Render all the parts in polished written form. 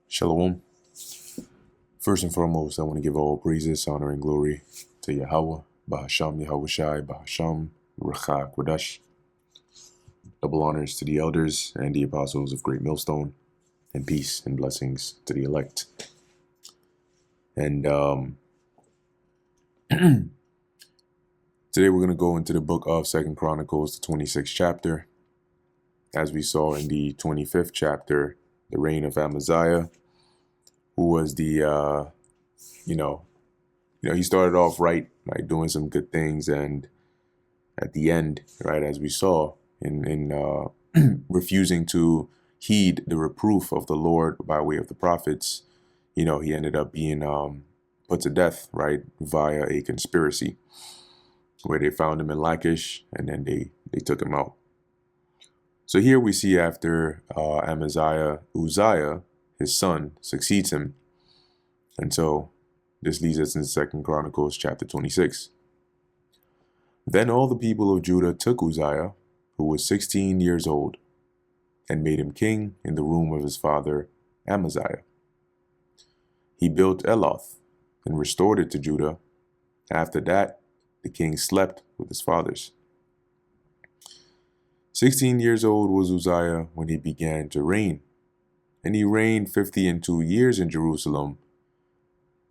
Shalom. First and foremost, I want to give all praises, honor, and glory to Yahweh, Bahasham Yahweh Shai, Bahasham Ruach Kodash. Double honors to the elders and the apostles of Great Millstone, and peace and blessings to the elect. And today we're going to go into the book of 2 Chronicles, the 26th chapter. As we saw in the 25th chapter, the reign of Amaziah, who was the, he started off right, like doing some good things, and at the end, right, as we saw in refusing to heed the reproof of the Lord by way of the prophets, he ended up being put to death, right, via a conspiracy, where they found him in Lachish, and then they took him out. So here we see after Amaziah, Uzziah, his son, succeeds him. And so this leads us into 2 Chronicles chapter 26. Then all the people of Judah took Uzziah, who was 16 years old, and made him king in the room of his father Amaziah. He built Eloth and restored it to Judah. After that, the king slept with his fathers. 16 years old was Uzziah when he began to reign, and he reigned 52 years in Jerusalem.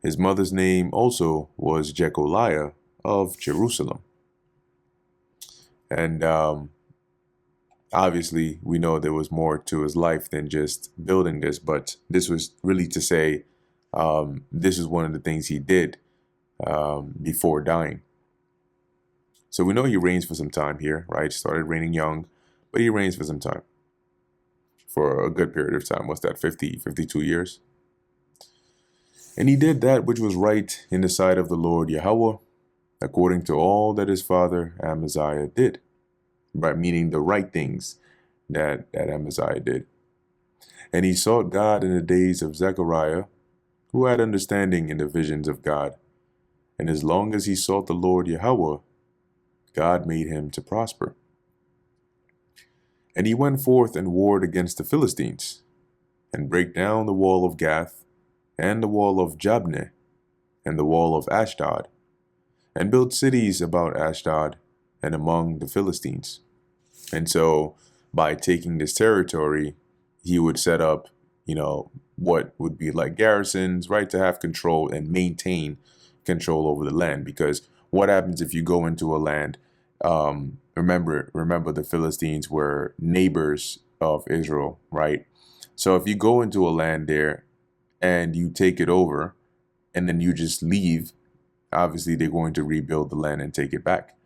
His mother's name also was Jecoliah of Jerusalem. And obviously, we know there was more to his life than just building this, but this was really to say this is one of the things he did before dying. So we know he reigns for some time here, right? Started reigning young, but he reigns for some time, for a good period of time. What's that, 52 years? And he did that which was right in the sight of the Lord Yahweh, according to all that his father Amaziah did, right? Meaning the right things that Amaziah did. And he sought God in the days of Zechariah, who had understanding in the visions of God. And as long as he sought the Lord Yahweh, God made him to prosper. And he went forth and warred against the Philistines, and brake down the wall of Gath, and the wall of Jabneh, and the wall of Ashdod, and built cities about Ashdod and among the Philistines. And so by taking this territory, he would set up, what would be like garrisons, right, to have control and maintain control over the land. Because what happens if you go into a land? Remember the Philistines were neighbors of Israel, right? So if you go into a land there and you take it over and then you just leave, obviously they're going to rebuild the land and take it back.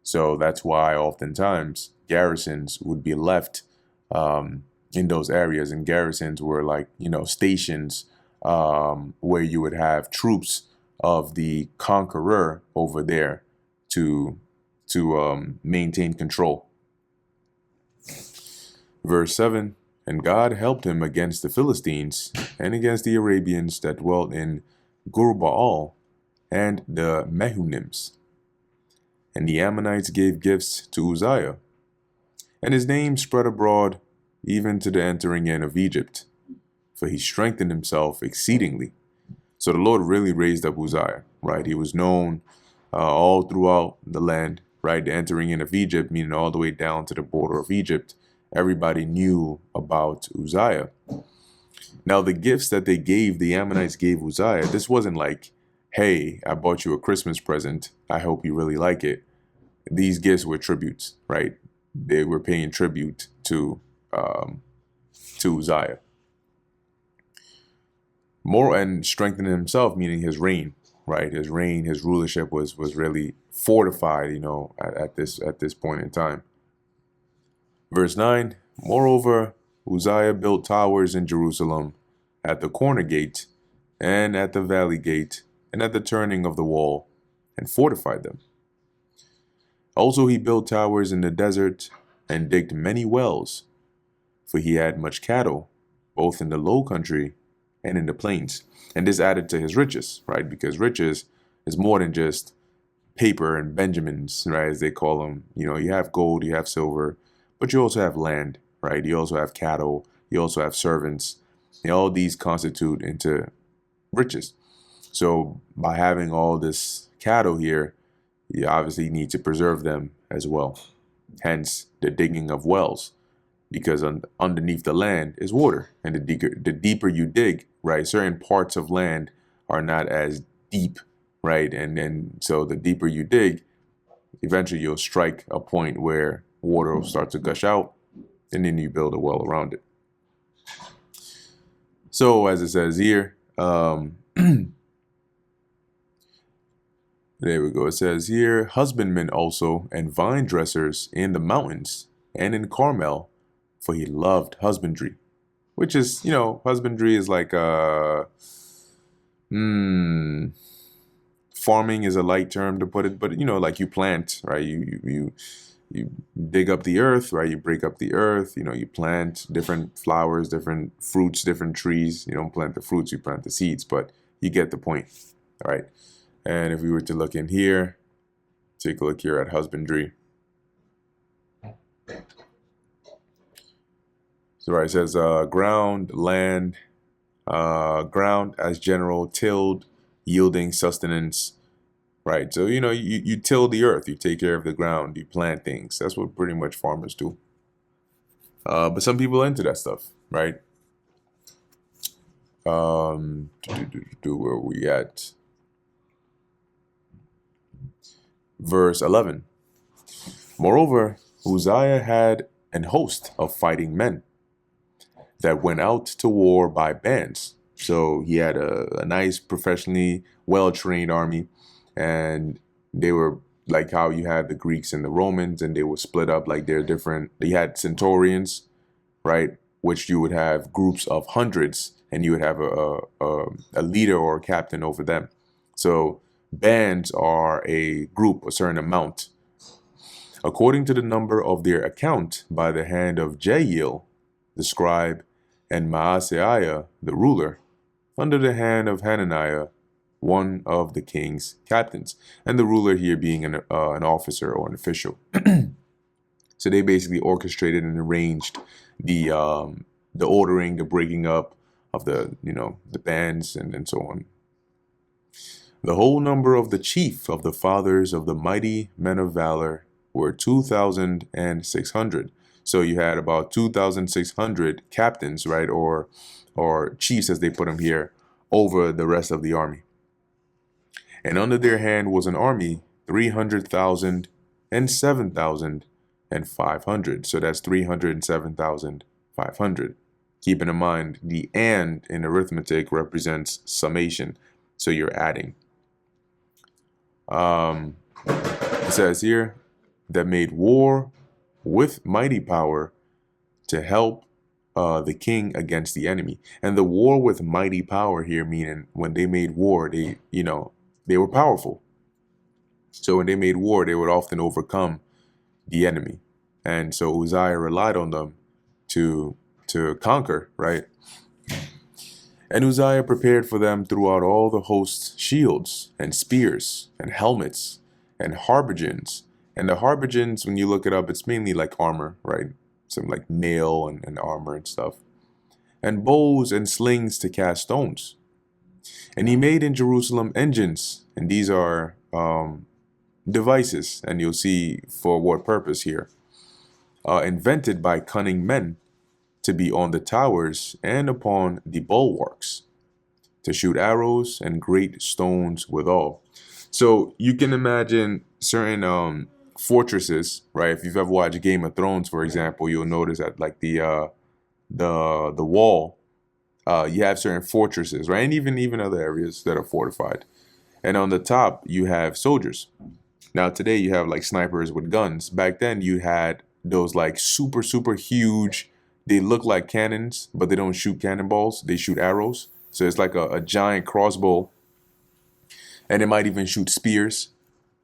So that's why oftentimes garrisons would be left in those areas, and garrisons were like, stations where you would have troops of the conqueror over there to maintain control. Verse 7, and God helped him against the Philistines and against the Arabians that dwelt in Gurbaal and the Mehunims. And the Ammonites gave gifts to Uzziah, and his name spread abroad even to the entering in of Egypt, for he strengthened himself exceedingly. So the Lord really raised up Uzziah, right? He was known all throughout the land, right? The entering in of Egypt, meaning all the way down to the border of Egypt. Everybody knew about Uzziah. Now, the gifts that the Ammonites gave Uzziah, this wasn't like, hey, I bought you a Christmas present, I hope you really like it. These gifts were tributes, right? They were paying tribute to Uzziah. More, and strengthening himself, meaning his reign, right? His reign, his rulership was really fortified, at this point in time. Verse 9, moreover, Uzziah built towers in Jerusalem at the corner gate and at the valley gate and at the turning of the wall, and fortified them. Also he built towers in the desert and digged many wells, for he had much cattle, both in the low country and in the plains. And this added to his riches, right? Because riches is more than just paper and Benjamins, right, as they call them. You have gold, you have silver, but you also have land, right? You also have cattle, you also have servants. All these constitute into riches. So by having all this cattle here, you obviously need to preserve them as well. Hence the digging of wells, because underneath the land is water, and the deeper you dig, right, certain parts of land are not as deep, right, and then so the deeper you dig, eventually you'll strike a point where water will start to gush out, and then you build a well around it. So as it says here, there we go. It says here, husbandmen also and vine dressers in the mountains and in Carmel, for he loved husbandry. Which is, husbandry is like farming is a light term to put it, but like you plant, right? You dig up the earth, right? You break up the earth, you plant different flowers, different fruits, different trees. You don't plant the fruits, you plant the seeds, but you get the point. All right. And if we were to look in here, take a look here at husbandry. So right, it says ground, land, ground as general, tilled, yielding sustenance. Right, so you till the earth, you take care of the ground, you plant things. That's what pretty much farmers do. But some people are into that stuff, right? Where we at? Verse 11. Moreover, Uzziah had an host of fighting men that went out to war by bands. So he had a nice, professionally well-trained army, and they were like how you had the Greeks and the Romans, and they were split up like they're different. They had centurions, right, which you would have groups of hundreds, and you would have a leader or a captain over them. So bands are a group, a certain amount. According to the number of their account by the hand of Jael, the scribe, and Maaseiah, the ruler, under the hand of Hananiah, one of the king's captains, and the ruler here being an officer or an official. So they basically orchestrated and arranged the ordering, the breaking up of the bands and so on. The whole number of the chief of the fathers of the mighty men of valor were 2,600. So you had about 2,600 captains, right, or chiefs as they put them here, over the rest of the army. And under their hand was an army 300,000 and 7,500. So that's 307,500. Keeping in mind the and in arithmetic represents summation, so you're adding. It says here that made war with mighty power to help the king against the enemy. And the war with mighty power here, meaning when they made war, they were powerful. So when they made war, they would often overcome the enemy. And so Uzziah relied on them to conquer, right? And Uzziah prepared for them throughout all the hosts shields and spears and helmets and harbigons. And the harbigons, when you look it up, it's mainly like armor, right? Some like mail and armor and stuff. And bows and slings to cast stones. And he made in Jerusalem engines, and these are devices, and you'll see for what purpose here. Invented by cunning men to be on the towers and upon the bulwarks, to shoot arrows and great stones withal. So you can imagine certain fortresses, right? If you've ever watched Game of Thrones, for example, you'll notice that like the wall, you have certain fortresses, right? And even other areas that are fortified. And on the top, you have soldiers. Now today you have like snipers with guns. Back then you had those like super, super huge, they look like cannons, but they don't shoot cannonballs. They shoot arrows. So it's like a giant crossbow. And it might even shoot spears.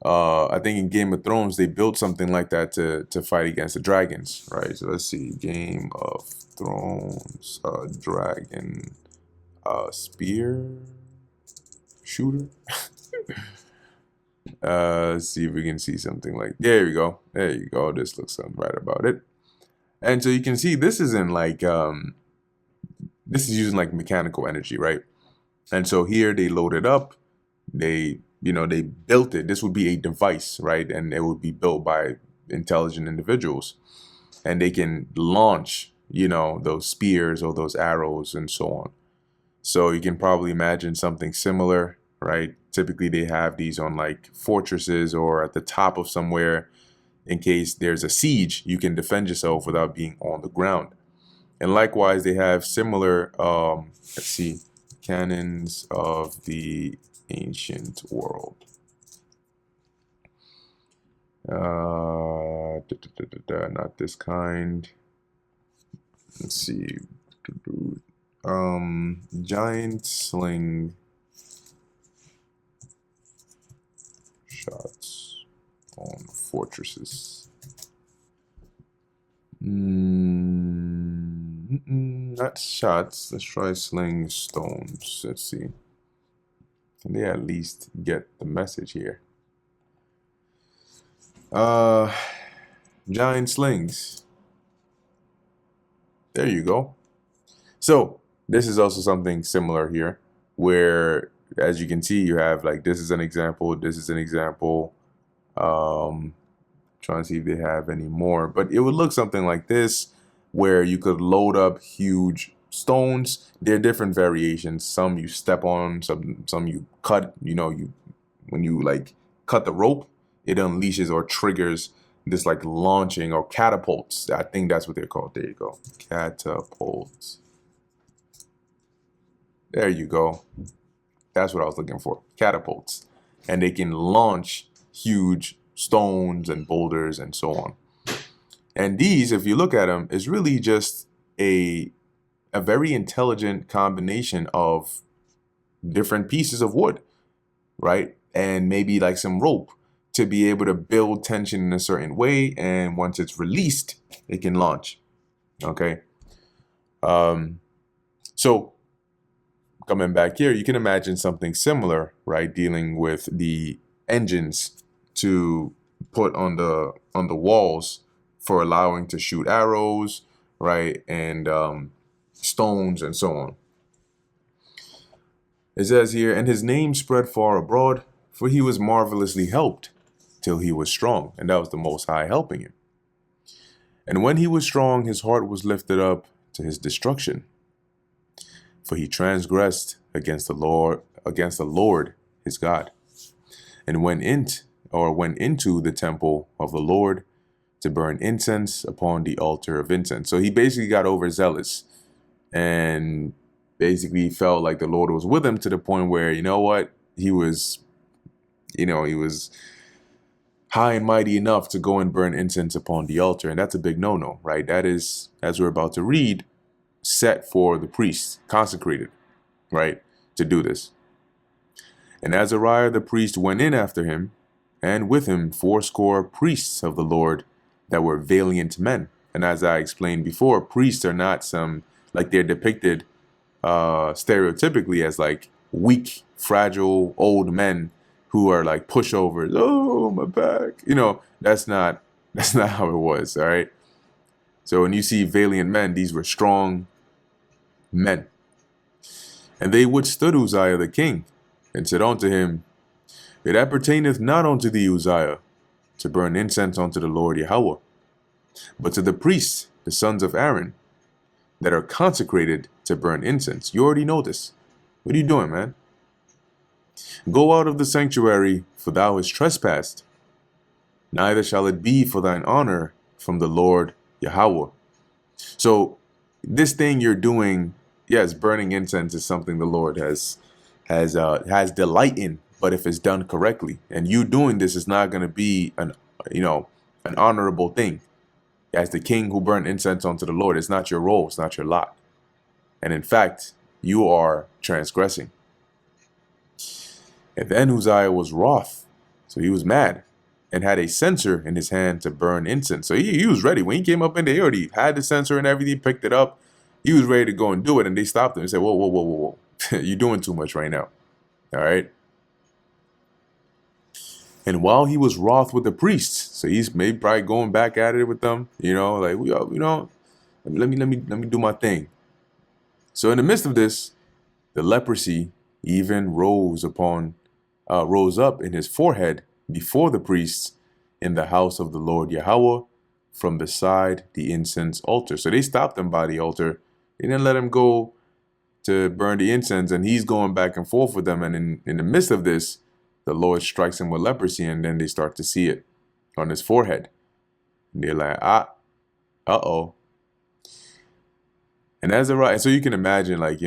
I think in Game of Thrones, they built something like that to fight against the dragons, right? So let's see, Game of Thrones, dragon, spear shooter. Let's see if we can see something like, there you go. There you go. This looks right about it. And so you can see this isn't like, this is using like mechanical energy, right? And so here they load it up, they built it. This would be a device, right? And it would be built by intelligent individuals, and they can launch, those spears or those arrows and so on. So you can probably imagine something similar, right? Typically they have these on like fortresses or at the top of somewhere. In case there's a siege, you can defend yourself without being on the ground. And likewise, they have similar, let's see, cannons of the ancient world. Not this kind. Let's see. Giant sling shots on fortresses. Not shots. Let's try sling stones. Let's see. Can they at least get the message here? Giant slings. There you go. So this is also something similar here, where, as you can see, you have like, this is an example, this is an example. Trying to see if they have any more, but it would look something like this, where you could load up huge stones. There are different variations. Some you step on, some you cut. When you like cut the rope, it unleashes or triggers this like launching or catapults. I think that's what they're called. There you go, catapults. There you go. That's what I was looking for. Catapults, and they can launch huge stones and boulders and so on. And these, if you look at them, is really just a very intelligent combination of different pieces of wood, right? And maybe like some rope to be able to build tension in a certain way. And once it's released, it can launch. Okay. So coming back here, you can imagine something similar, right? Dealing with the engines to put on the walls for allowing to shoot arrows, right? And stones and so on. It says here, and his name spread far abroad, for he was marvelously helped till he was strong. And that was the Most High helping him. And when he was strong, his heart was lifted up to his destruction. For he transgressed against the Lord his God, and went into the temple of the Lord to burn incense upon the altar of incense. So he basically got overzealous and basically felt like the Lord was with him, to the point where, he was high and mighty enough to go and burn incense upon the altar. And that's a big no-no, right? That is, as we're about to read, set for the priests, consecrated, right, to do this. And Azariah the priest went in after him, and with him 80 priests of the Lord that were valiant men. And as I explained before, priests are not some, like, they're depicted stereotypically as like weak, fragile, old men who are like pushovers. Oh, my back. That's not how it was, all right? So when you see valiant men, these were strong men. And they withstood Uzziah the king, and said unto him, It appertaineth not unto thee, Uzziah, to burn incense unto the Lord Yahweh, but to the priests, the sons of Aaron, that are consecrated to burn incense. You already know this. What are you doing, man? Go out of the sanctuary, for thou hast trespassed. Neither shall it be for thine honor from the Lord Yahweh. So this thing you're doing, yes, burning incense is something the Lord has delight in, but if it's done correctly, and you doing this is not going to be an honorable thing. As the king who burned incense unto the Lord, it's not your role, it's not your lot. And in fact, you are transgressing. And then Uzziah was wroth, so he was mad, and had a censer in his hand to burn incense. So he was ready. When he came up in there, he already had the censer and everything, picked it up. He was ready to go and do it, and they stopped him and said, whoa, whoa, whoa, whoa, whoa. You're doing too much right now. All right? And while he was wroth with the priests, so he's maybe probably going back at it with them, let me do my thing. So in the midst of this, the leprosy even rose up in his forehead before the priests in the house of the Lord Yahweh from beside the incense altar. So they stopped him by the altar. They didn't let him go to burn the incense, and he's going back and forth with them. And in the midst of this, the Lord strikes him with leprosy, and then they start to see it on his forehead. And they're like, uh-oh. And so you can imagine, like,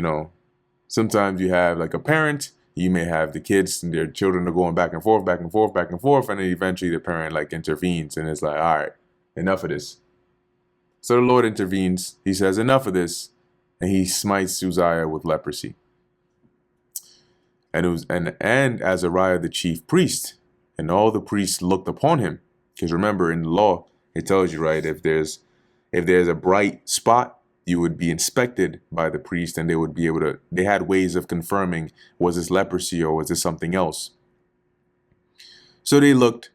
sometimes you have like a parent, you may have the kids and their children are going back and forth, back and forth, back and forth, and then eventually the parent like intervenes and it's like, all right, enough of this. So the Lord intervenes. He says, enough of this, and he smites Uzziah with leprosy. And it was and Azariah the chief priest, and all the priests looked upon him. Because remember, in the law, it tells you, right, if there's a bright spot, you would be inspected by the priest, and they had ways of confirming, was this leprosy or was this something else? So they looked,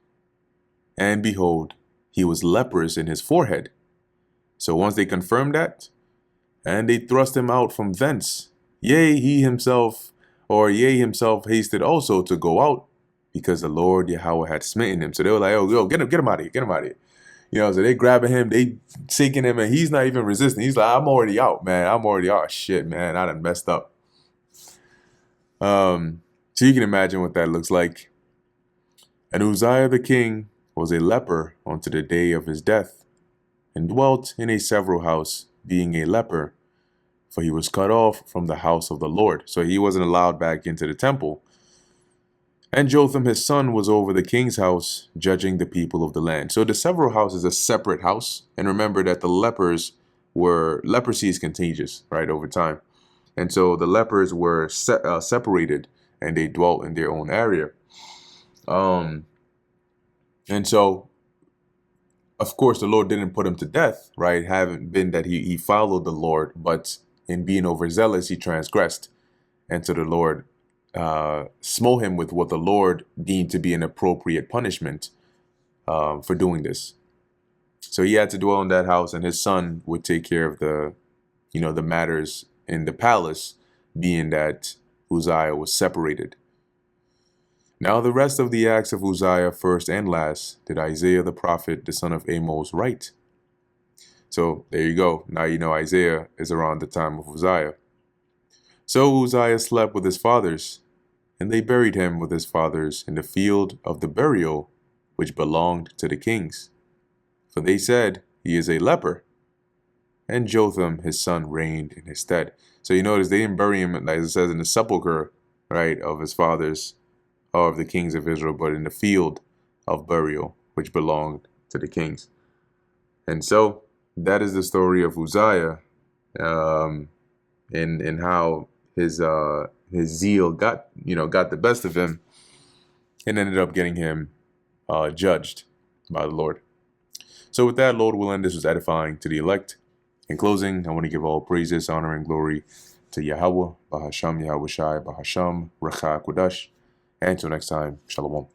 and behold, he was leprous in his forehead. So once they confirmed that, and they thrust him out from thence, he himself hasted also to go out, because the Lord Yahweh had smitten him. So they were like, oh, yo, get him out of here, get him out of here. So they grabbing him, they taking him, and he's not even resisting. He's like, I'm already out, man. I'm already out. Shit, man. I done messed up. So you can imagine what that looks like. And Uzziah the king was a leper unto the day of his death, and dwelt in a several house, being a leper, for he was cut off from the house of the Lord. So he wasn't allowed back into the temple. And Jotham his son was over the king's house, judging the people of the land. So the several house is a separate house. And remember that leprosy is contagious, right, over time. And so the lepers were separated, and they dwelt in their own area. And so, of course, the Lord didn't put him to death, right? Having been that he followed the Lord, but in being overzealous, he transgressed. And so the Lord smote him with what the Lord deemed to be an appropriate punishment for doing this. So he had to dwell in that house, and his son would take care of the matters in the palace, being that Uzziah was separated. Now the rest of the acts of Uzziah, first and last, did Isaiah the prophet, the son of Amos, write. So there you go. Now you know Isaiah is around the time of Uzziah. So Uzziah slept with his fathers, and they buried him with his fathers in the field of the burial which belonged to the kings. For they said, he is a leper. And Jotham his son reigned in his stead. So you notice they didn't bury him, as it says, in the sepulcher, right, of his fathers, or of the kings of Israel, but in the field of burial which belonged to the kings. And so that is the story of Uzziah, and how his zeal got the best of him, and ended up getting him judged by the Lord. So with that, Lord willing, this was edifying to the elect. In closing, I want to give all praises, honor, and glory to Yahweh, Bahasham Yahweh Shai, Bahasham, Racha Kodash. And until next time, Shalom.